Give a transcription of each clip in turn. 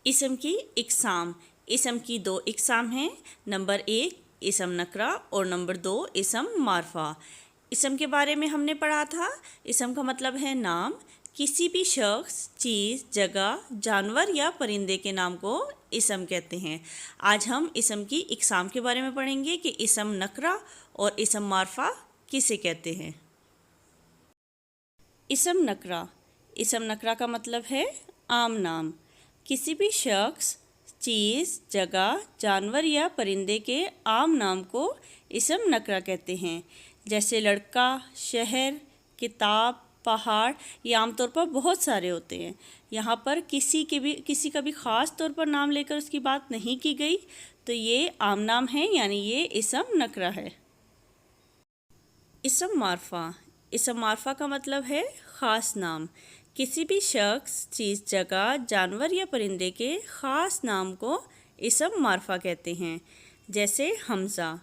اسم کی اقسام۔ اسم کی دو اقسام ہیں، نمبر 1 اسم نکرہ اور نمبر 2 اسم معرفہ۔ اسم کے بارے میں ہم نے پڑھا تھا، اسم کا مطلب ہے نام۔ کسی بھی شخص، چیز، جگہ، جانور یا پرندے کے نام کو اسم کہتے ہیں۔ آج ہم اسم کی اقسام کے بارے میں پڑھیں گے کہ اسم نکرہ اور اسم معرفہ کسے کہتے ہیں۔ اسم نکرہ۔ اسم نکرہ کا مطلب ہے عام نام۔ کسی بھی شخص، چیز، جگہ، جانور یا پرندے کے عام نام کو اسم نکرہ کہتے ہیں، جیسے لڑکا، شہر، کتاب، پہاڑ۔ یہ عام طور پر بہت سارے ہوتے ہیں۔ یہاں پر کسی کا بھی خاص طور پر نام لے کر اس کی بات نہیں کی گئی، تو یہ عام نام ہے، یعنی یہ اسم نکرہ ہے۔ اسم معرفہ۔ اسم معرفہ کا مطلب ہے خاص نام۔ کسی بھی شخص، چیز، جگہ، جانور یا پرندے کے خاص نام کو اسم معرفہ کہتے ہیں، جیسے حمزہ۔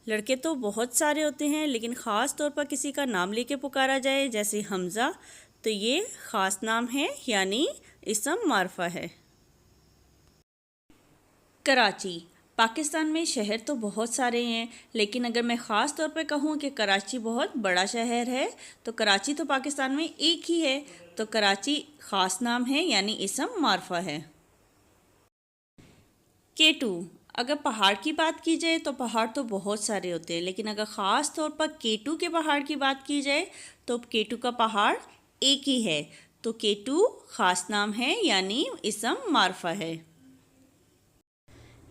لڑکے تو بہت سارے ہوتے ہیں، لیکن خاص طور پر کسی کا نام لے کے پکارا جائے جیسے حمزہ، تو یہ خاص نام ہے، یعنی اسم معرفہ ہے۔ کراچی۔ پاکستان میں شہر تو بہت سارے ہیں، لیکن اگر میں خاص طور پہ کہوں کہ کراچی بہت بڑا شہر ہے، تو کراچی تو پاکستان میں ایک ہی ہے، تو کراچی خاص نام ہے، یعنی اسم معرفہ ہے۔ کیٹو۔ اگر پہاڑ کی بات کی جائے تو پہاڑ تو بہت سارے ہوتے ہیں، لیکن اگر خاص طور پر کیٹو کے پہاڑ کی بات کی جائے تو کیٹو کا پہاڑ ایک ہی ہے، تو کیٹو خاص نام ہے، یعنی اسم معرفہ ہے۔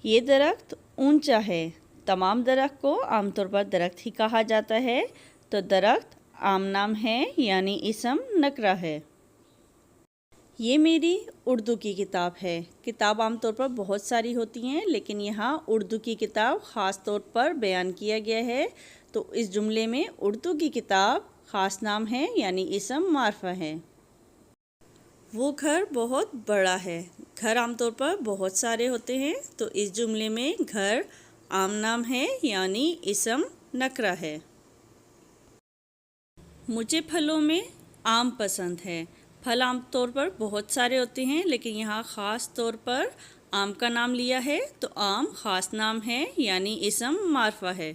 یہ درخت اونچا ہے۔ تمام درخت کو عام طور پر درخت ہی کہا جاتا ہے، تو درخت عام نام ہے، یعنی اسم نکرہ ہے۔ یہ میری اردو کی کتاب ہے۔ کتاب عام طور پر بہت ساری ہوتی ہیں، لیکن یہاں اردو کی کتاب خاص طور پر بیان کیا گیا ہے، تو اس جملے میں اردو کی کتاب خاص نام ہے، یعنی اسم معرفہ ہے۔ وہ گھر بہت بڑا ہے۔ گھر عام طور پر بہت سارے ہوتے ہیں، تو اس جملے میں گھر عام نام ہے، یعنی اسم نکرہ ہے۔ مجھے پھلوں میں آم پسند ہے۔ پھل عام طور پر بہت سارے ہوتے ہیں، لیکن یہاں خاص طور پر آم کا نام لیا ہے، تو آم خاص نام ہے، یعنی اسم معرفہ ہے۔